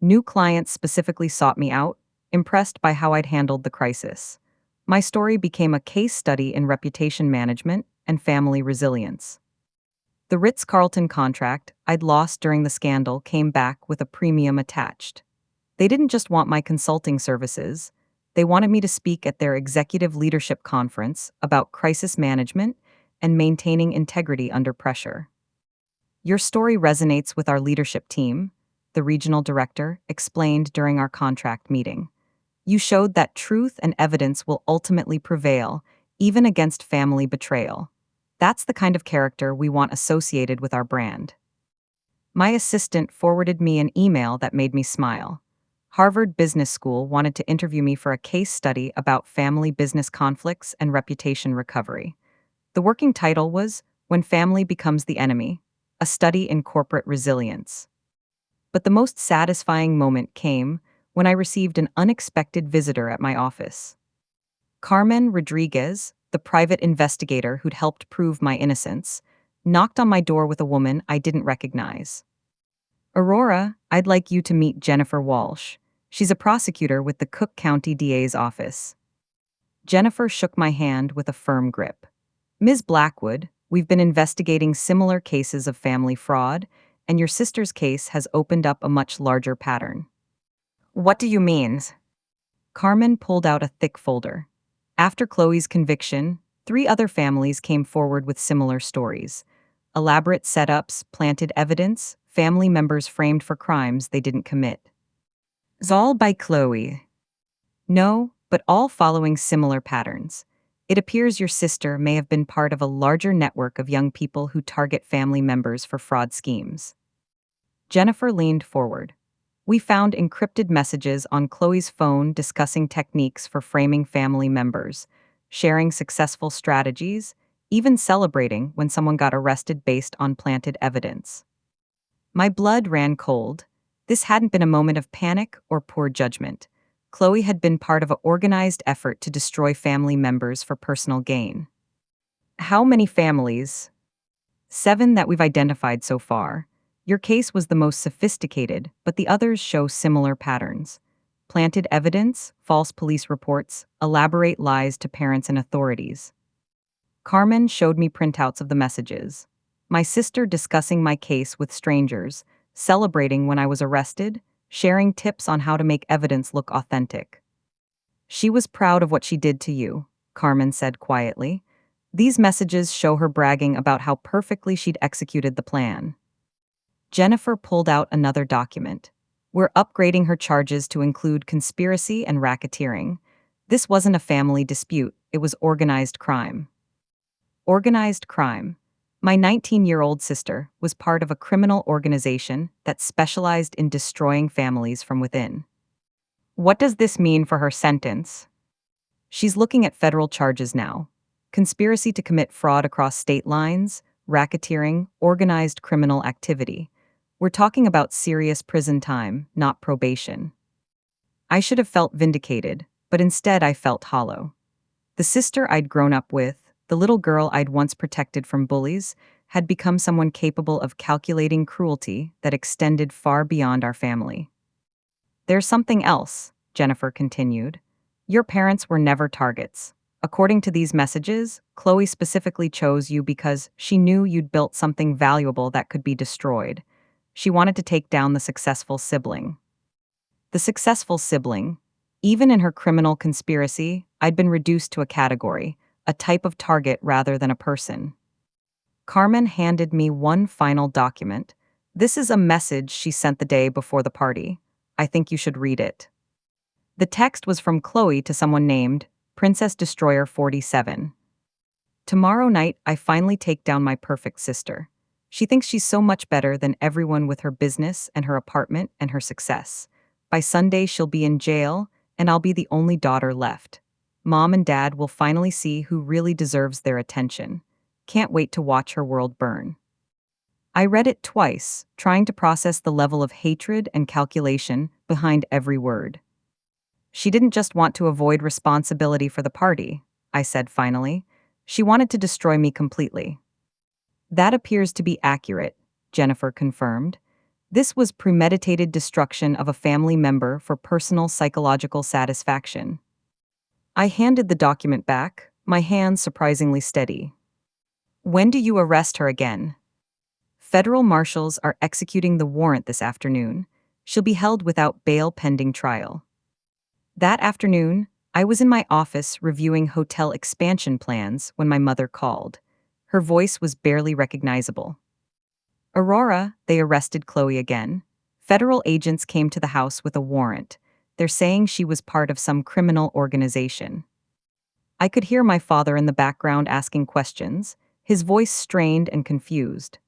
New clients specifically sought me out, impressed by how I'd handled the crisis. My story became a case study in reputation management and family resilience. The Ritz-Carlton contract I'd lost during the scandal came back with a premium attached. They didn't just want my consulting services, they wanted me to speak at their executive leadership conference about crisis management and maintaining integrity under pressure. Your story resonates with our leadership team, the regional director explained during our contract meeting. You showed that truth and evidence will ultimately prevail, even against family betrayal. That's the kind of character we want associated with our brand. My assistant forwarded me an email that made me smile. Harvard Business School wanted to interview me for a case study about family business conflicts and reputation recovery. The working title was When Family Becomes the Enemy, a study in corporate resilience. But the most satisfying moment came when I received an unexpected visitor at my office. Carmen Rodriguez, the private investigator who'd helped prove my innocence, knocked on my door with a woman I didn't recognize. Aurora, I'd like you to meet Jennifer Walsh. She's a prosecutor with the Cook County DA's office. Jennifer shook my hand with a firm grip. Ms. Blackwood, we've been investigating similar cases of family fraud, and your sister's case has opened up a much larger pattern. What do you mean? Carmen pulled out a thick folder. After Chloe's conviction, 3 other families came forward with similar stories. Elaborate setups, planted evidence, family members framed for crimes they didn't commit. All by Chloe. No, but all following similar patterns. It appears your sister may have been part of a larger network of young people who target family members for fraud schemes. Jennifer leaned forward. We found encrypted messages on Chloe's phone discussing techniques for framing family members, sharing successful strategies, even celebrating when someone got arrested based on planted evidence. My blood ran cold. This hadn't been a moment of panic or poor judgment. Chloe had been part of an organized effort to destroy family members for personal gain. How many families? 7 that we've identified so far. Your case was the most sophisticated, but the others show similar patterns. Planted evidence, false police reports, elaborate lies to parents and authorities. Carmen showed me printouts of the messages. My sister discussing my case with strangers, celebrating when I was arrested, sharing tips on how to make evidence look authentic. She was proud of what she did to you, Carmen said quietly. These messages show her bragging about how perfectly she'd executed the plan. Jennifer pulled out another document. We're upgrading her charges to include conspiracy and racketeering. This wasn't a family dispute, it was organized crime. Organized crime. My 19-year-old sister was part of a criminal organization that specialized in destroying families from within. What does this mean for her sentence? She's looking at federal charges now: conspiracy to commit fraud across state lines, racketeering, organized criminal activity. We're talking about serious prison time, not probation. I should have felt vindicated, but instead I felt hollow. The sister I'd grown up with, the little girl I'd once protected from bullies, had become someone capable of calculating cruelty that extended far beyond our family. There's something else, Jennifer continued. Your parents were never targets. According to these messages, Chloe specifically chose you because she knew you'd built something valuable that could be destroyed. She wanted to take down the successful sibling. The successful sibling. Even in her criminal conspiracy, I'd been reduced to a category, a type of target rather than a person. Carmen handed me one final document. This is a message she sent the day before the party. I think you should read it. The text was from Chloe to someone named Princess Destroyer 47. Tomorrow night, I finally take down my perfect sister. She thinks she's so much better than everyone with her business and her apartment and her success. By Sunday, she'll be in jail, and I'll be the only daughter left. Mom and Dad will finally see who really deserves their attention. Can't wait to watch her world burn. I read it twice, trying to process the level of hatred and calculation behind every word. She didn't just want to avoid responsibility for the party, I said finally. She wanted to destroy me completely. That appears to be accurate, Jennifer confirmed. This was premeditated destruction of a family member for personal psychological satisfaction. I handed the document back, my hands surprisingly steady. When do you arrest her again? Federal marshals are executing the warrant this afternoon. She'll be held without bail pending trial. That afternoon, I was in my office reviewing hotel expansion plans when my mother called. Her voice was barely recognizable. Aurora, they arrested Chloe again. Federal agents came to the house with a warrant. They're saying she was part of some criminal organization. I could hear my father in the background asking questions, his voice strained and confused.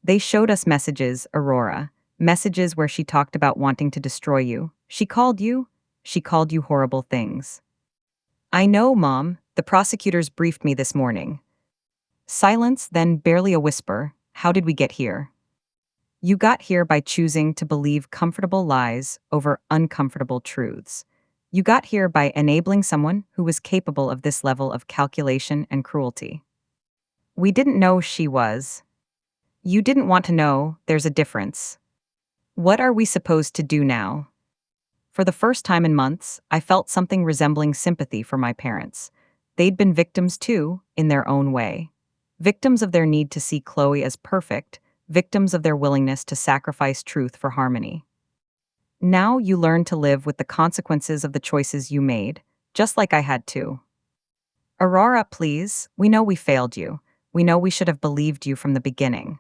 They showed us messages, Aurora. Messages where she talked about wanting to destroy you. She called you horrible things. I know, Mom. The prosecutors briefed me this morning. Silence, then barely a whisper. How did we get here? You got here by choosing to believe comfortable lies over uncomfortable truths. You got here by enabling someone who was capable of this level of calculation and cruelty. We didn't know she was. You didn't want to know. There's a difference. What are we supposed to do now? For the first time in months, I felt something resembling sympathy for my parents. They'd been victims too, in their own way. Victims of their need to see Chloe as perfect, victims of their willingness to sacrifice truth for harmony. Now you learn to live with the consequences of the choices you made, just like I had to. Aurora, please, we know we failed you. We know we should have believed you from the beginning.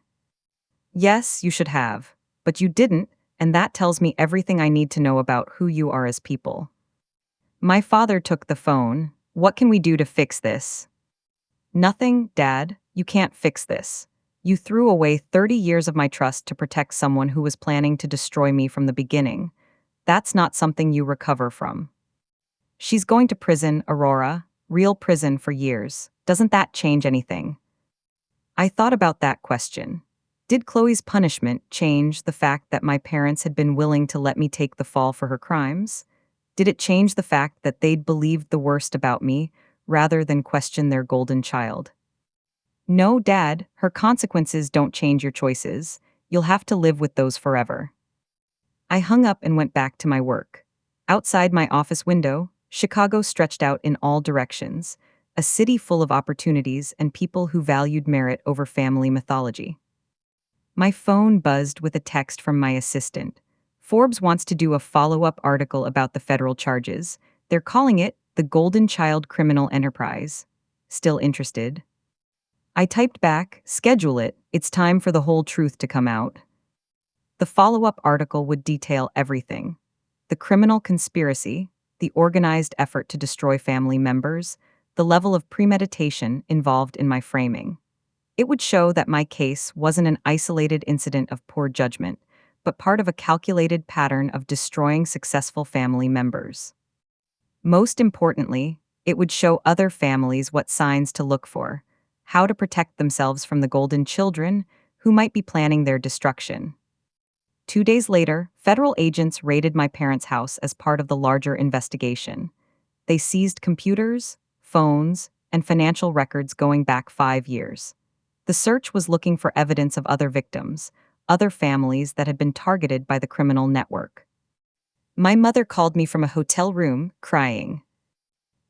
Yes, you should have, but you didn't, and that tells me everything I need to know about who you are as people. My father took the phone. What can we do to fix this? Nothing, Dad. You can't fix this. You threw away 30 years of my trust to protect someone who was planning to destroy me from the beginning. That's not something you recover from. She's going to prison, Aurora. Real prison for years. Doesn't that change anything? I thought about that question. Did Chloe's punishment change the fact that my parents had been willing to let me take the fall for her crimes? Did it change the fact that they'd believed the worst about me rather than question their golden child? No, Dad, her consequences don't change your choices. You'll have to live with those forever. I hung up and went back to my work. Outside my office window, Chicago stretched out in all directions, a city full of opportunities and people who valued merit over family mythology. My phone buzzed with a text from my assistant. Forbes wants to do a follow-up article about the federal charges. They're calling it the Golden Child Criminal Enterprise. Still interested? I typed back, schedule it. It's time for the whole truth to come out. The follow-up article would detail everything: the criminal conspiracy, the organized effort to destroy family members, the level of premeditation involved in my framing. It would show that my case wasn't an isolated incident of poor judgment, but part of a calculated pattern of destroying successful family members. Most importantly, it would show other families what signs to look for, how to protect themselves from the golden children who might be planning their destruction. 2 days later, federal agents raided my parents' house as part of the larger investigation. They seized computers, phones, and financial records going back 5 years. The search was looking for evidence of other victims, other families that had been targeted by the criminal network. My mother called me from a hotel room, crying.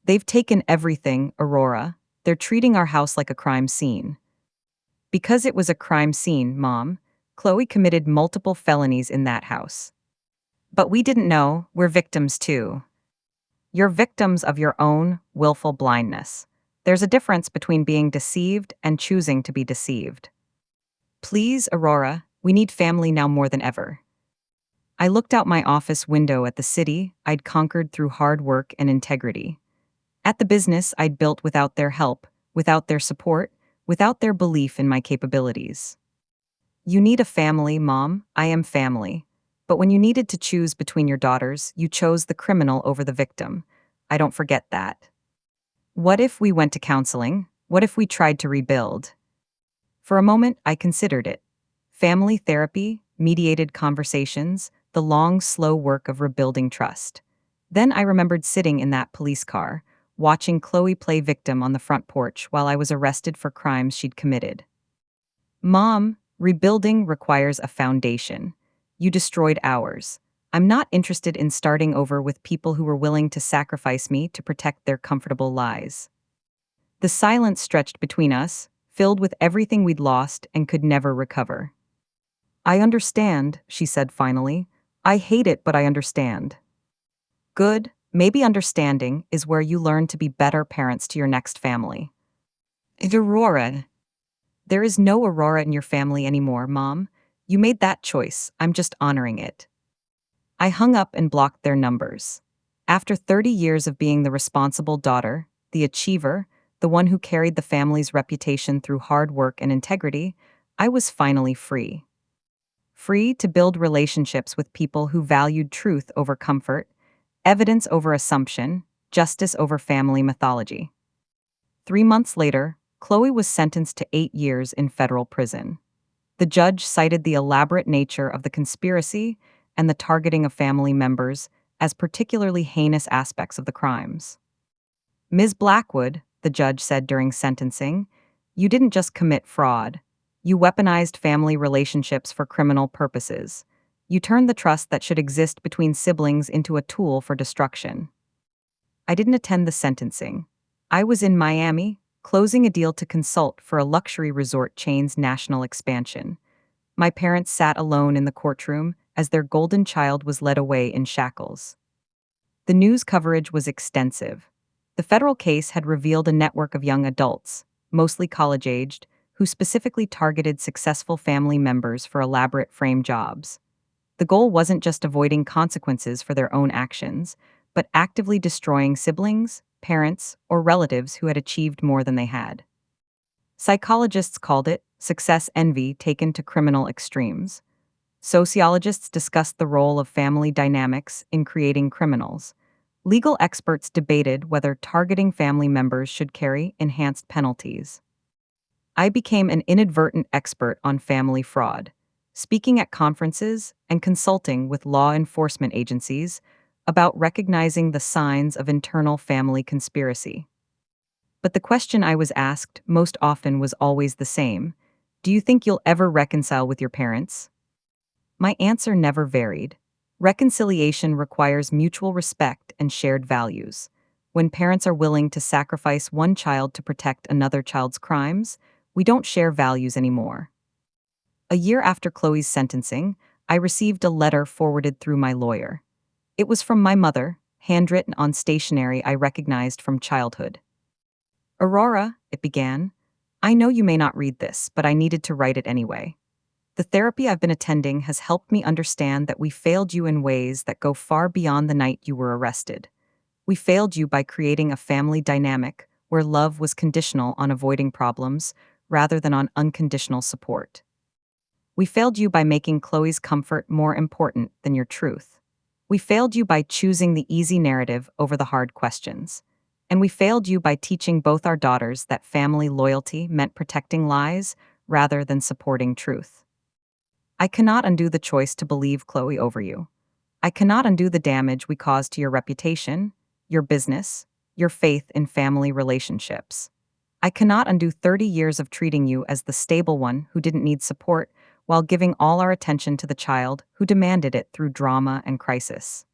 "They've taken everything, Aurora. They're treating our house like a crime scene." Because it was a crime scene, Mom, Chloe committed multiple felonies in that house. But we didn't know, we're victims too. You're victims of your own willful blindness. There's a difference between being deceived and choosing to be deceived. Please, Aurora, we need family now more than ever. I looked out my office window at the city I'd conquered through hard work and integrity. At the business I'd built without their help, without their support, without their belief in my capabilities. You need a family, Mom. I am family. But when you needed to choose between your daughters, you chose the criminal over the victim. I don't forget that. What if we went to counseling? What if we tried to rebuild? For a moment, I considered it. Family therapy, mediated conversations, the long, slow work of rebuilding trust. Then I remembered sitting in that police car, watching Chloe play victim on the front porch while I was arrested for crimes she'd committed. Mom, rebuilding requires a foundation. You destroyed ours. I'm not interested in starting over with people who were willing to sacrifice me to protect their comfortable lies. The silence stretched between us, filled with everything we'd lost and could never recover. I understand, she said finally. I hate it, but I understand. Good, maybe understanding is where you learn to be better parents to your next family. Aurora. There is no Aurora in your family anymore, Mom. You made that choice. I'm just honoring it. I hung up and blocked their numbers. After 30 years of being the responsible daughter, the achiever, the one who carried the family's reputation through hard work and integrity, I was finally free. Free to build relationships with people who valued truth over comfort, evidence over assumption, justice over family mythology. 3 months later, Chloe was sentenced to 8 years in federal prison. The judge cited the elaborate nature of the conspiracy and the targeting of family members as particularly heinous aspects of the crimes. Ms. Blackwood, the judge said during sentencing, you didn't just commit fraud. You weaponized family relationships for criminal purposes. You turned the trust that should exist between siblings into a tool for destruction. I didn't attend the sentencing. I was in Miami, closing a deal to consult for a luxury resort chain's national expansion. My parents sat alone in the courtroom as their golden child was led away in shackles. The news coverage was extensive. The federal case had revealed a network of young adults, mostly college-aged, who specifically targeted successful family members for elaborate frame jobs. The goal wasn't just avoiding consequences for their own actions, but actively destroying siblings, parents, or relatives who had achieved more than they had. Psychologists called it success envy taken to criminal extremes. Sociologists discussed the role of family dynamics in creating criminals. Legal experts debated whether targeting family members should carry enhanced penalties. I became an inadvertent expert on family fraud, speaking at conferences and consulting with law enforcement agencies about recognizing the signs of internal family conspiracy. But the question I was asked most often was always the same: do you think you'll ever reconcile with your parents? My answer never varied. Reconciliation requires mutual respect and shared values. When parents are willing to sacrifice one child to protect another child's crimes, we don't share values anymore. A year after Chloe's sentencing, I received a letter forwarded through my lawyer. It was from my mother, handwritten on stationery I recognized from childhood. Aurora, it began, I know you may not read this, but I needed to write it anyway. The therapy I've been attending has helped me understand that we failed you in ways that go far beyond the night you were arrested. We failed you by creating a family dynamic where love was conditional on avoiding problems rather than on unconditional support. We failed you by making Chloe's comfort more important than your truth. We failed you by choosing the easy narrative over the hard questions. And we failed you by teaching both our daughters that family loyalty meant protecting lies rather than supporting truth. I cannot undo the choice to believe Chloe over you. I cannot undo the damage we caused to your reputation, your business, your faith in family relationships. I cannot undo 30 years of treating you as the stable one who didn't need support while giving all our attention to the child who demanded it through drama and crisis.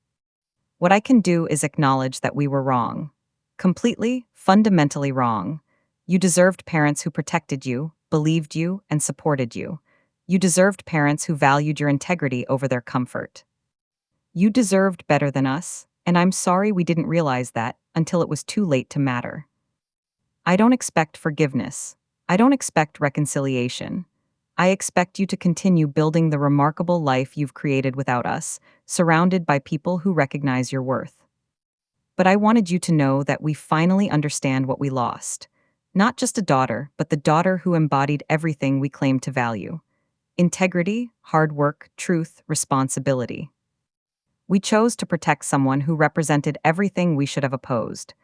What I can do is acknowledge that we were wrong. Completely, fundamentally wrong. You deserved parents who protected you, believed you, and supported you. You deserved parents who valued your integrity over their comfort. You deserved better than us, and I'm sorry we didn't realize that until it was too late to matter. I don't expect forgiveness. I don't expect reconciliation. I expect you to continue building the remarkable life you've created without us, surrounded by people who recognize your worth. But I wanted you to know that we finally understand what we lost. Not just a daughter, but the daughter who embodied everything we claim to value. Integrity, hard work, truth, responsibility. We chose to protect someone who represented everything we should have opposed: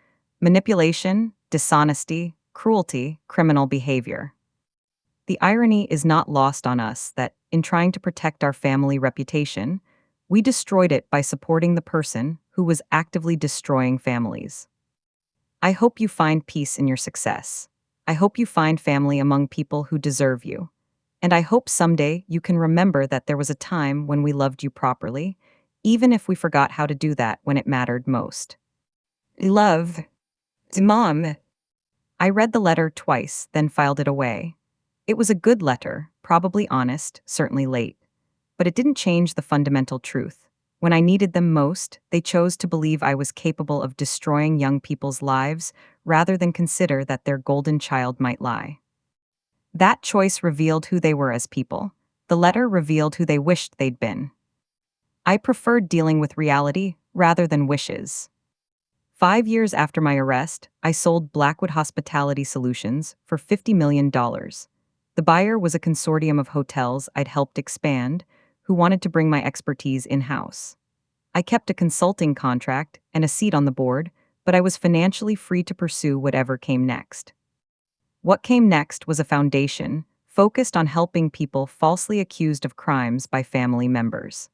manipulation, dishonesty, cruelty, criminal behavior. The irony is not lost on us that, in trying to protect our family reputation, we destroyed it by supporting the person who was actively destroying families. I hope you find peace in your success. I hope you find family among people who deserve you. And I hope someday you can remember that there was a time when we loved you properly, even if we forgot how to do that when it mattered most. Love. Mom. I read the letter twice, then filed it away. It was a good letter, probably honest, certainly late. But it didn't change the fundamental truth. When I needed them most, they chose to believe I was capable of destroying young people's lives rather than consider that their golden child might lie. That choice revealed who they were as people. The letter revealed who they wished they'd been. I preferred dealing with reality rather than wishes. 5 years after my arrest, I sold Blackwood Hospitality Solutions for $50 million. The buyer was a consortium of hotels I'd helped expand, who wanted to bring my expertise in-house. I kept a consulting contract and a seat on the board, but I was financially free to pursue whatever came next. What came next was a foundation focused on helping people falsely accused of crimes by family members.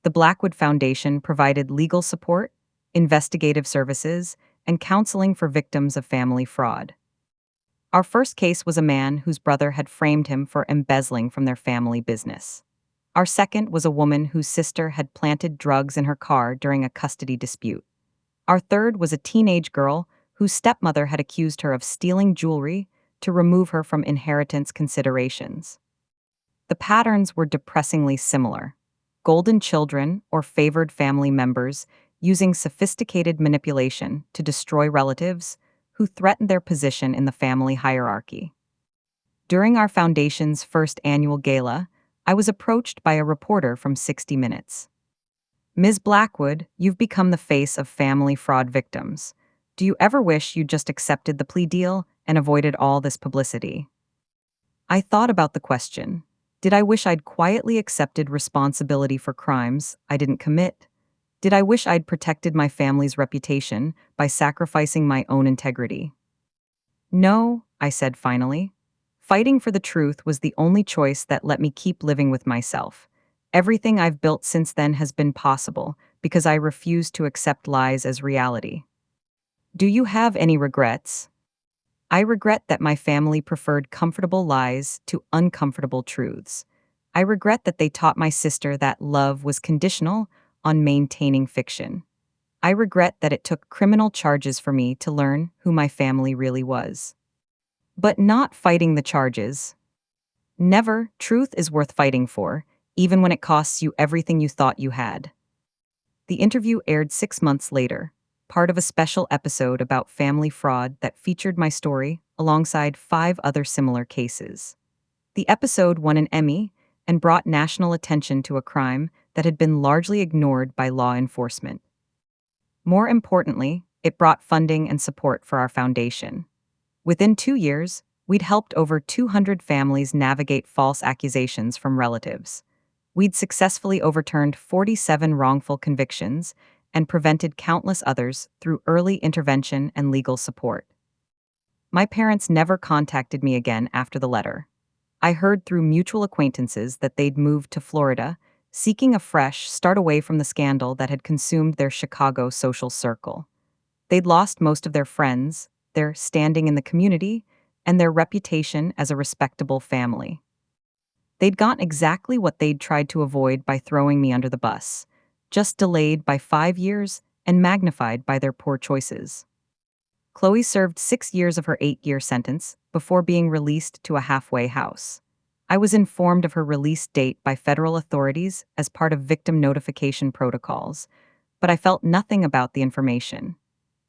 The Blackwood Foundation provided legal support, investigative services, and counseling for victims of family fraud. Our first case was a man whose brother had framed him for embezzling from their family business. Our second was a woman whose sister had planted drugs in her car during a custody dispute. Our third was a teenage girl whose stepmother had accused her of stealing jewelry to remove her from inheritance considerations. The patterns were depressingly similar: golden children or favored family members using sophisticated manipulation to destroy relatives who threatened their position in the family hierarchy. During our foundation's first annual gala, I was approached by a reporter from 60 Minutes. "Ms. Blackwood, you've become the face of family fraud victims. Do you ever wish you'd just accepted the plea deal and avoided all this publicity?" I thought about the question. Did I wish I'd quietly accepted responsibility for crimes I didn't commit? Did I wish I'd protected my family's reputation by sacrificing my own integrity? No, I said finally. Fighting for the truth was the only choice that let me keep living with myself. Everything I've built since then has been possible because I refused to accept lies as reality. Do you have any regrets? I regret that my family preferred comfortable lies to uncomfortable truths. I regret that they taught my sister that love was conditional on maintaining fiction. I regret that it took criminal charges for me to learn who my family really was. But not fighting the charges. Never. Truth is worth fighting for, even when it costs you everything you thought you had. The interview aired 6 months later, part of a special episode about family fraud that featured my story alongside 5 other similar cases. The episode won an Emmy and brought national attention to a crime that had been largely ignored by law enforcement. More importantly, it brought funding and support for our foundation. Within 2 years, we'd helped over 200 families navigate false accusations from relatives. We'd successfully overturned 47 wrongful convictions and prevented countless others through early intervention and legal support. My parents never contacted me again after the letter. I heard through mutual acquaintances that they'd moved to Florida, seeking a fresh start away from the scandal that had consumed their Chicago social circle. They'd lost most of their friends, their standing in the community, and their reputation as a respectable family. They'd gotten exactly what they'd tried to avoid by throwing me under the bus, just delayed by 5 years and magnified by their poor choices. Chloe served 6 years of her 8-year sentence before being released to a halfway house. I was informed of her release date by federal authorities as part of victim notification protocols, but I felt nothing about the information.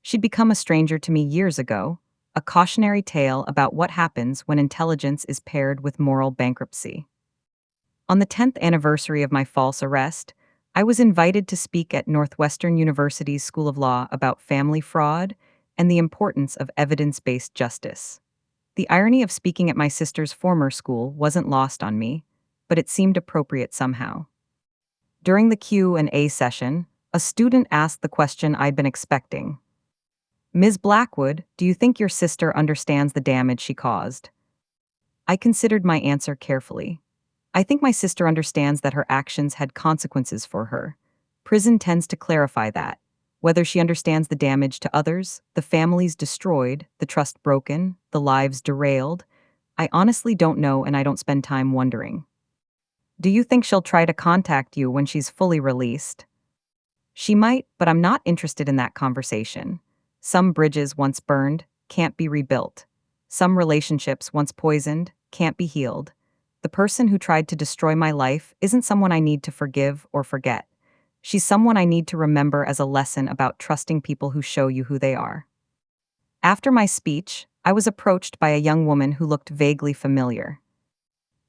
She'd become a stranger to me years ago, a cautionary tale about what happens when intelligence is paired with moral bankruptcy. On the 10th anniversary of my false arrest, I was invited to speak at Northwestern University's School of Law about family fraud and the importance of evidence-based justice. The irony of speaking at my sister's former school wasn't lost on me, but it seemed appropriate somehow. During the Q&A session, a student asked the question I'd been expecting. "Ms. Blackwood, do you think your sister understands the damage she caused?" I considered my answer carefully. I think my sister understands that her actions had consequences for her. Prison tends to clarify that. Whether she understands the damage to others, the families destroyed, the trust broken, the lives derailed, I honestly don't know, and I don't spend time wondering. "Do you think she'll try to contact you when she's fully released?" "She might, but I'm not interested in that conversation. Some bridges once burned can't be rebuilt. Some relationships once poisoned can't be healed. The person who tried to destroy my life isn't someone I need to forgive or forget. She's someone I need to remember as a lesson about trusting people who show you who they are." After my speech, I was approached by a young woman who looked vaguely familiar.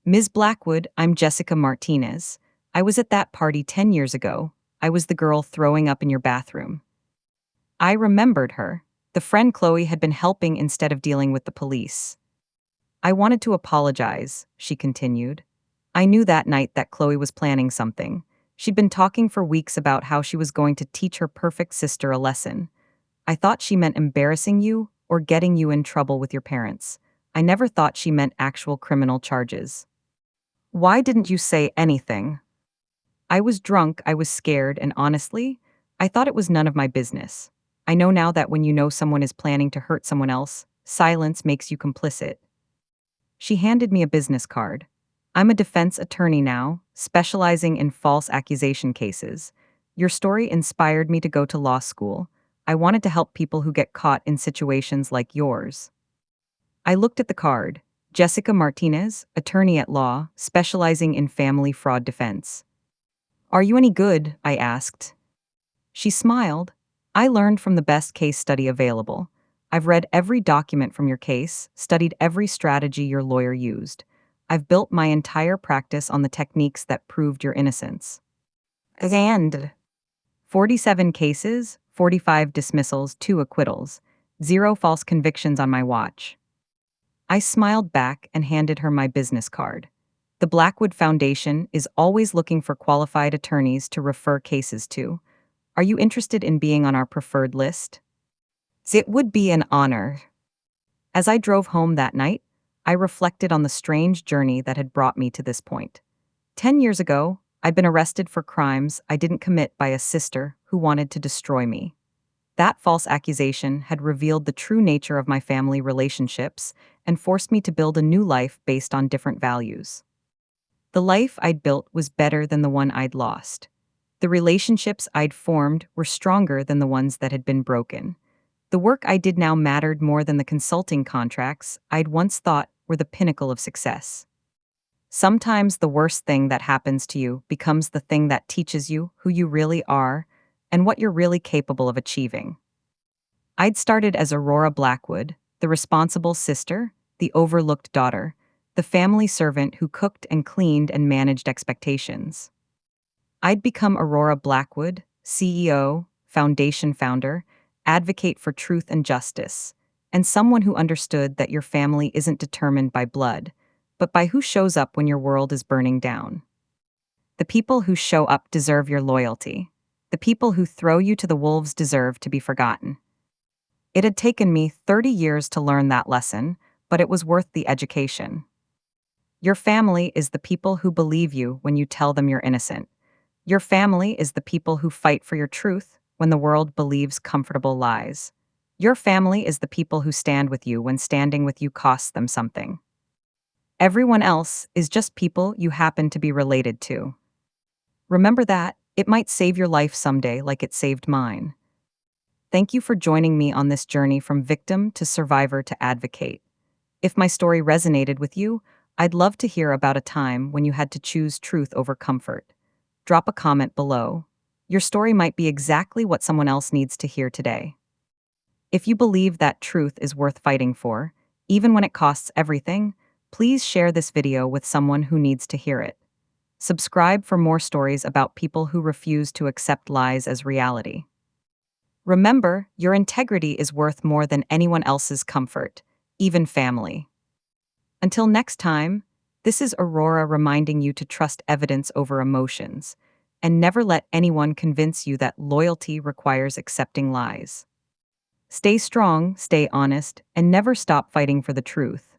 "Ms. Blackwood, I'm Jessica Martinez. I was at that party 10 years ago. I was the girl throwing up in your bathroom." I remembered her. The friend Chloe had been helping instead of dealing with the police. "I wanted to apologize," she continued. "I knew that night that Chloe was planning something. She'd been talking for weeks about how she was going to teach her perfect sister a lesson. I thought she meant embarrassing you or getting you in trouble with your parents. I never thought she meant actual criminal charges." "Why didn't you say anything?" "I was drunk, I was scared, and honestly, I thought it was none of my business. I know now that when you know someone is planning to hurt someone else, silence makes you complicit." She handed me a business card. "I'm a defense attorney now, specializing in false accusation cases. Your story inspired me to go to law school. I wanted to help people who get caught in situations like yours." I looked at the card. Jessica Martinez, attorney at law, specializing in family fraud defense. "Are you any good?" I asked. She smiled. "I learned from the best case study available. I've read every document from your case, studied every strategy your lawyer used. I've built my entire practice on the techniques that proved your innocence." And 47 cases, 45 dismissals, 2 acquittals, 0 false convictions on my watch. I smiled back and handed her my business card. The Blackwood Foundation is always looking for qualified attorneys to refer cases to. Are you interested in being on our preferred list? It would be an honor. As I drove home that night, I reflected on the strange journey that had brought me to this point. 10 years ago, I'd been arrested for crimes I didn't commit by a sister who wanted to destroy me. That false accusation had revealed the true nature of my family relationships and forced me to build a new life based on different values. The life I'd built was better than the one I'd lost. The relationships I'd formed were stronger than the ones that had been broken. The work I did now mattered more than the consulting contracts I'd once thought were the pinnacle of success. Sometimes the worst thing that happens to you becomes the thing that teaches you who you really are and what you're really capable of achieving. I'd started as Aurora Blackwood, the responsible sister, the overlooked daughter, the family servant who cooked and cleaned and managed expectations. I'd become Aurora Blackwood, CEO, foundation founder, advocate for truth and justice, and someone who understood that your family isn't determined by blood, but by who shows up when your world is burning down. The people who show up deserve your loyalty. The people who throw you to the wolves deserve to be forgotten. It had taken me 30 years to learn that lesson, but it was worth the education. Your family is the people who believe you when you tell them you're innocent. Your family is the people who fight for your truth when the world believes comfortable lies. Your family is the people who stand with you when standing with you costs them something. Everyone else is just people you happen to be related to. Remember that, it might save your life someday like it saved mine. Thank you for joining me on this journey from victim to survivor to advocate. If my story resonated with you, I'd love to hear about a time when you had to choose truth over comfort. Drop a comment below. Your story might be exactly what someone else needs to hear today. If you believe that truth is worth fighting for, even when it costs everything, please share this video with someone who needs to hear it. Subscribe for more stories about people who refuse to accept lies as reality. Remember, your integrity is worth more than anyone else's comfort, even family. Until next time, this is Aurora reminding you to trust evidence over emotions, and never let anyone convince you that loyalty requires accepting lies. Stay strong, stay honest, and never stop fighting for the truth.